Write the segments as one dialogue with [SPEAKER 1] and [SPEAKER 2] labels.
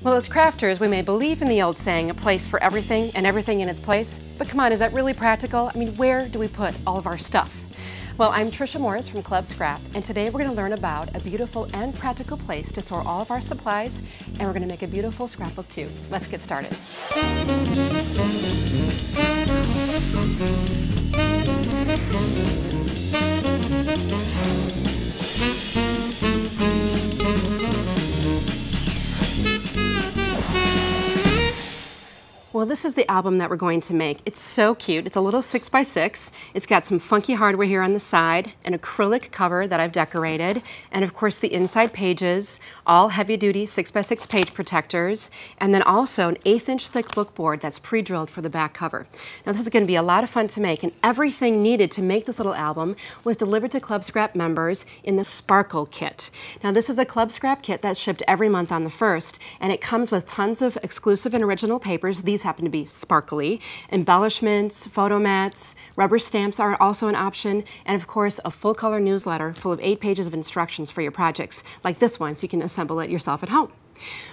[SPEAKER 1] Well, as crafters, we may believe in the old saying, a place for everything and everything in its place. But come on, is that really practical? I mean, where do we put all of our stuff? Well, I'm Tricia Morris from Club Scrap, and today we're going to learn about a beautiful and practical place to store all of our supplies, and we're going to make a beautiful scrapbook too. Let's get started. Well, this is the album that we're going to make. It's so cute. It's a little 6x6. It's got some funky hardware here on the side, an acrylic cover that I've decorated, and of course the inside pages, all heavy-duty 6x6 page protectors, and then also an 1/8-inch thick book board that's pre-drilled for the back cover. Now this is going to be a lot of fun to make, and everything needed to make this little album was delivered to Club Scrap members in the Sparkle Kit. Now this is a Club Scrap kit that's shipped every month on the 1st, and it comes with tons of exclusive and original papers. These happen to be sparkly. Embellishments, photo mats, rubber stamps are also an option, and of course a full color newsletter full of 8 pages of instructions for your projects, like this one, so you can assemble it yourself at home.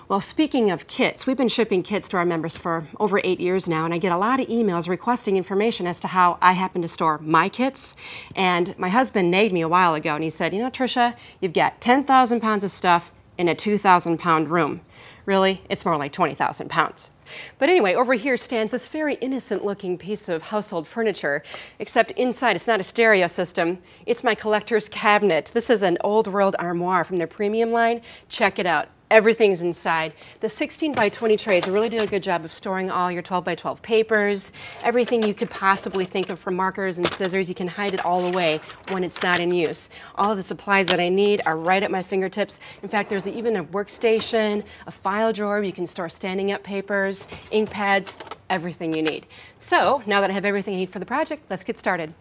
[SPEAKER 1] Well, speaking of kits, we've been shipping kits to our members for over 8 years now, and I get a lot of emails requesting information as to how I happen to store my kits. And my husband nagged me a while ago, and he said, you know, Tricia, you've got 10,000 pounds of stuff in a 2,000 pound room. Really, it's more like 20,000 pounds. But anyway, over here stands this very innocent looking piece of household furniture, except inside it's not a stereo system, it's my collector's cabinet. This is an old world Armoire from their premium line. Check it out. Everything's inside. The 16x20 trays really do a good job of storing all your 12x12 papers, everything you could possibly think of, from markers and scissors. You can hide it all away when it's not in use. All of the supplies that I need are right at my fingertips. In fact, there's even a workstation, a file drawer where you can store standing up papers, ink pads, everything you need. So now that I have everything I need for the project, let's get started.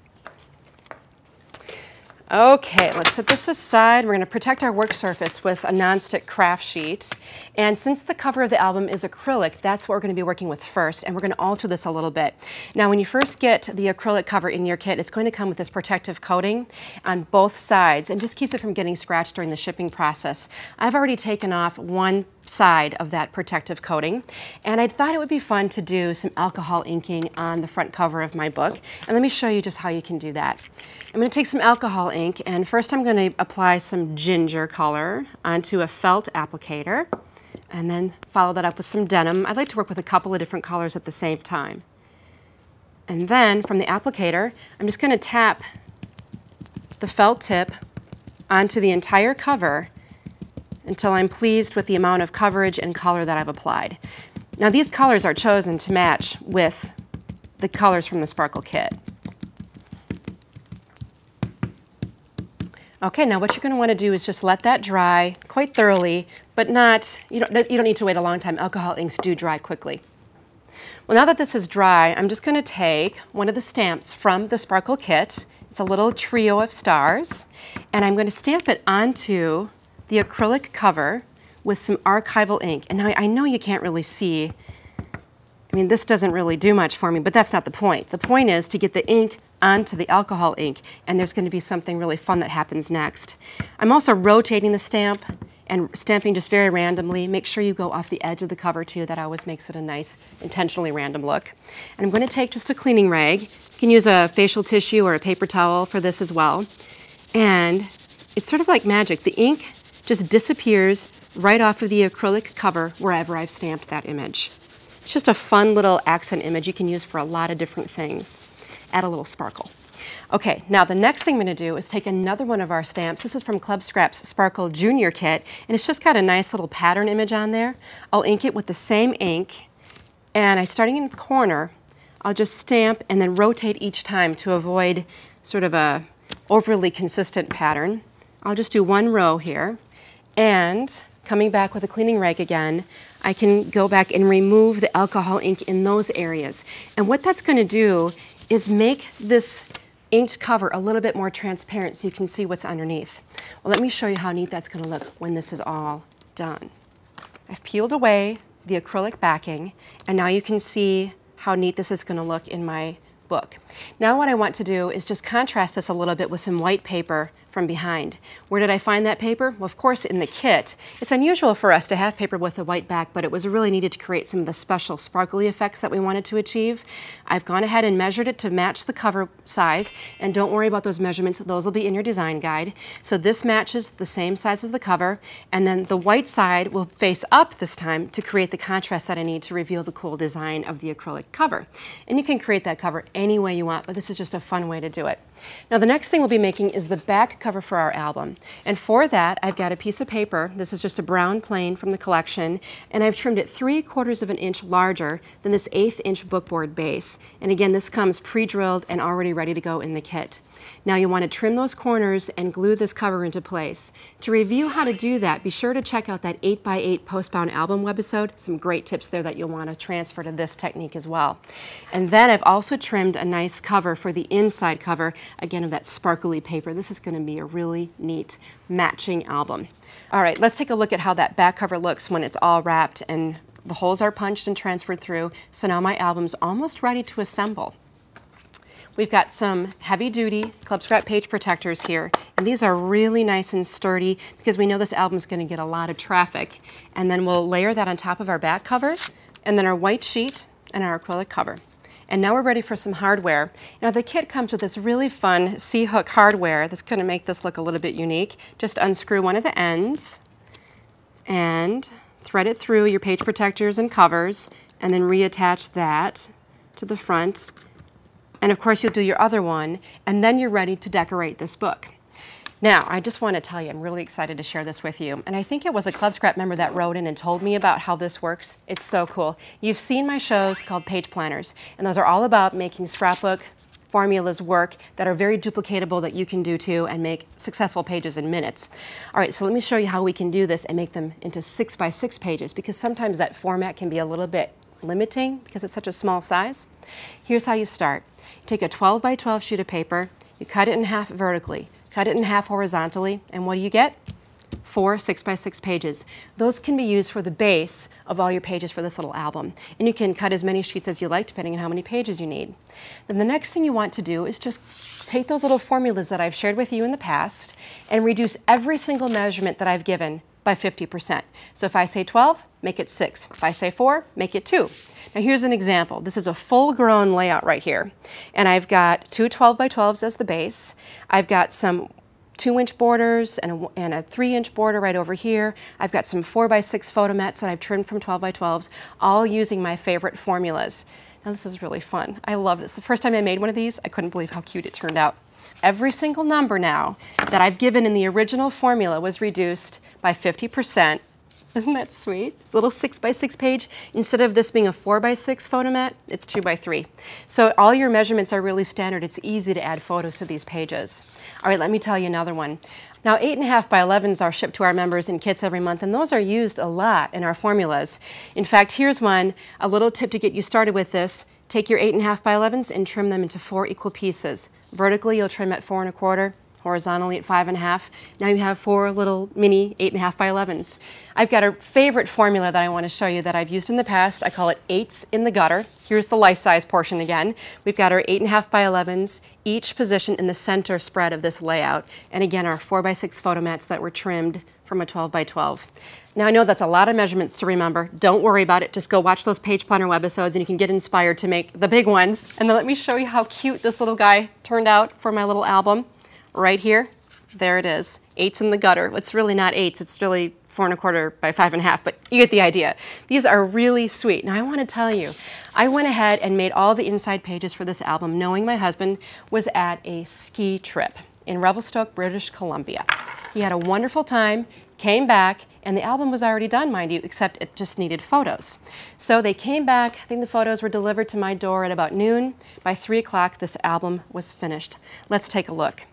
[SPEAKER 1] Okay, let's set this aside. We're going to protect our work surface with a nonstick craft sheet. And since the cover of the album is acrylic, that's what we're going to be working with first, and we're going to alter this a little bit. Now, when you first get the acrylic cover in your kit, it's going to come with this protective coating on both sides and just keeps it from getting scratched during the shipping process. I've already taken off one side of that protective coating, and I thought it would be fun to do some alcohol inking on the front cover of my book. And let me show you just how you can do that. I'm going to take some alcohol ink, and first I'm going to apply some ginger color onto a felt applicator, and then follow that up with some denim. I like to work with a couple of different colors at the same time. And then from the applicator, I'm just going to tap the felt tip onto the entire cover until I'm pleased with the amount of coverage and color that I've applied. Now these colors are chosen to match with the colors from the Sparkle kit. Okay, now what you're going to want to do is just let that dry quite thoroughly, but not, you don't need to wait a long time. Alcohol inks do dry quickly. Well, now that this is dry, I'm just going to take one of the stamps from the Sparkle kit. It's a little trio of stars, and I'm going to stamp it onto the acrylic cover with some archival ink. And now I know you can't really see, I mean, this doesn't really do much for me, but that's not the point. The point is to get the ink onto the alcohol ink, and there's going to be something really fun that happens next. I'm also rotating the stamp and stamping just very randomly. Make sure you go off the edge of the cover too. That always makes it a nice, intentionally random look. And I'm going to take just a cleaning rag. You can use a facial tissue or a paper towel for this as well. And it's sort of like magic. The ink just disappears right off of the acrylic cover wherever I've stamped that image. It's just a fun little accent image you can use for a lot of different things. Add a little sparkle. Okay, now the next thing I'm going to do is take another one of our stamps. This is from Club Scrap's Sparkle Junior Kit, and it's just got a nice little pattern image on there. I'll ink it with the same ink, and starting in the corner, I'll just stamp and then rotate each time to avoid sort of a overly consistent pattern. I'll just do one row here, and coming back with a cleaning rag again, I can go back and remove the alcohol ink in those areas. And what that's going to do is make this inked cover a little bit more transparent so you can see what's underneath. Well, let me show you how neat that's going to look when this is all done. I've peeled away the acrylic backing, and now you can see how neat this is going to look in my book. Now what I want to do is just contrast this a little bit with some white paper from behind. Where did I find that paper? Well, of course, in the kit. It's unusual for us to have paper with a white back, but it was really needed to create some of the special sparkly effects that we wanted to achieve. I've gone ahead and measured it to match the cover size, and don't worry about those measurements. Those will be in your design guide. So this matches the same size as the cover, and then the white side will face up this time to create the contrast that I need to reveal the cool design of the acrylic cover. And you can create that cover any way you want, but this is just a fun way to do it. Now the next thing we'll be making is the back cover for our album. And for that, I've got a piece of paper. This is just a brown plain from the collection, and I've trimmed it 3/4 of an inch larger than this 1/8 inch bookboard base. And again, this comes pre-drilled and already ready to go in the kit. Now you want to trim those corners and glue this cover into place. To review how to do that, be sure to check out that 8x8 Postbound album webisode. Some great tips there that you'll want to transfer to this technique as well. And then I've also trimmed a nice cover for the inside cover, again of that sparkly paper. This is going to be a really neat matching album. All right, let's take a look at how that back cover looks when it's all wrapped and the holes are punched and transferred through. So now my album's almost ready to assemble. We've got some heavy-duty Club Scrap page protectors here, and these are really nice and sturdy because we know this album's going to get a lot of traffic. And then we'll layer that on top of our back cover, and then our white sheet and our acrylic cover. And now we're ready for some hardware. Now the kit comes with this really fun C-hook hardware that's going to make this look a little bit unique. Just unscrew one of the ends and thread it through your page protectors and covers, and then reattach that to the front. And of course you'll do your other one, and then you're ready to decorate this book. Now, I just want to tell you, I'm really excited to share this with you. And I think it was a Club Scrap member that wrote in and told me about how this works. It's so cool. You've seen my shows called Page Planners, and those are all about making scrapbook formulas work that are very duplicatable that you can do too and make successful pages in minutes. All right, so let me show you how we can do this and make them into 6x6 pages, because sometimes that format can be a little bit limiting because it's such a small size. Here's how you start. You take a 12x12 sheet of paper, you cut it in half vertically, cut it in half horizontally, and what do you get? 4 6x6 pages. Those can be used for the base of all your pages for this little album. And you can cut as many sheets as you like depending on how many pages you need. Then the next thing you want to do is just take those little formulas that I've shared with you in the past and reduce every single measurement that I've given by 50%. So if I say 12, make it 6. If I say 4, make it 2. Now here's an example. This is a full-grown layout right here. And I've got two 12x12s as the base. I've got some 2-inch borders and a 3-inch border right over here. I've got some 4x6 photomats that I've trimmed from 12x12s, all using my favorite formulas. Now this is really fun. I love this. The first time I made one of these, I couldn't believe how cute it turned out. Every single number now that I've given in the original formula was reduced by 50%. Isn't that sweet? It's a little 6x6 page. Instead of this being a 4x6 photomat, it's 2x3. So all your measurements are really standard. It's easy to add photos to these pages. All right, let me tell you another one. Now 8.5x11s are shipped to our members in kits every month, and those are used a lot in our formulas. In fact, here's one, a little tip to get you started with this. Take your 8.5x11s and trim them into 4 equal pieces. Vertically, you'll trim at 4 1/4. Horizontally at 5 1/2. Now you have 4 little mini 8.5x11s. I've got a favorite formula that I want to show you that I've used in the past. I call it 8s in the gutter. Here's the life-size portion again. We've got our 8.5x11s, each positioned in the center spread of this layout. And again, our 4x6 photomats that were trimmed from a 12x12. Now I know that's a lot of measurements to remember. Don't worry about it. Just go watch those Page Planner webisodes and you can get inspired to make the big ones. And then let me show you how cute this little guy turned out for my little album. Right here, there it is, 8s in the gutter. It's really not 8s, it's really 4 1/4 by 5 1/2, but you get the idea. These are really sweet. Now I want to tell you, I went ahead and made all the inside pages for this album knowing my husband was at a ski trip in Revelstoke, British Columbia. He had a wonderful time, came back, and the album was already done, mind you, except it just needed photos. So they came back, I think the photos were delivered to my door at about noon. By 3 o'clock, this album was finished. Let's take a look.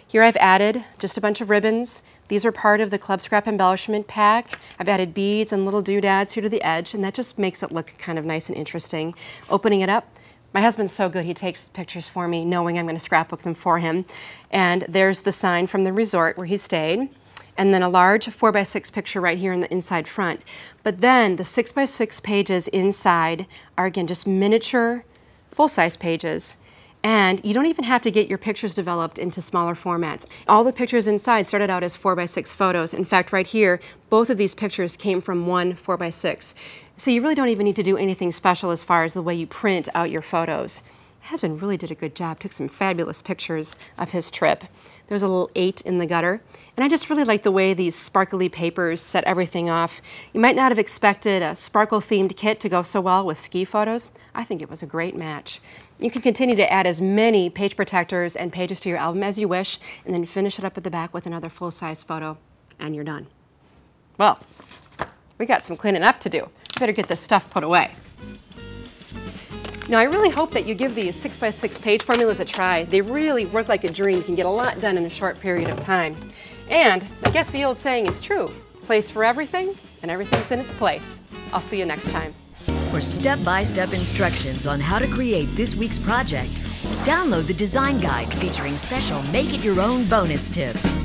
[SPEAKER 1] Here I've added just a bunch of ribbons. These are part of the Club Scrap embellishment pack. I've added beads and little doodads here to the edge, and that just makes it look kind of nice and interesting. Opening it up, my husband's so good, he takes pictures for me knowing I'm going to scrapbook them for him. And there's the sign from the resort where he stayed. And then a large 4x6 picture right here in the inside front. But then the 6x6 pages inside are again just miniature, full-size pages. And you don't even have to get your pictures developed into smaller formats. All the pictures inside started out as 4x6 photos. In fact, right here, both of these pictures came from one 4x6. So you really don't even need to do anything special as far as the way you print out your photos. Husband really did a good job, took some fabulous pictures of his trip. There was a little 8 in the gutter. And I just really like the way these sparkly papers set everything off. You might not have expected a sparkle-themed kit to go so well with ski photos. I think it was a great match. You can continue to add as many page protectors and pages to your album as you wish, and then finish it up at the back with another full-size photo, and you're done. Well, we got some cleaning up to do. Better get this stuff put away. Now, I really hope that you give these 6x6 page formulas a try. They really work like a dream. You can get a lot done in a short period of time. And I guess the old saying is true. Place for everything, and everything's in its place. I'll see you next time.
[SPEAKER 2] For step-by-step instructions on how to create this week's project, download the design guide featuring special make-it-your-own bonus tips.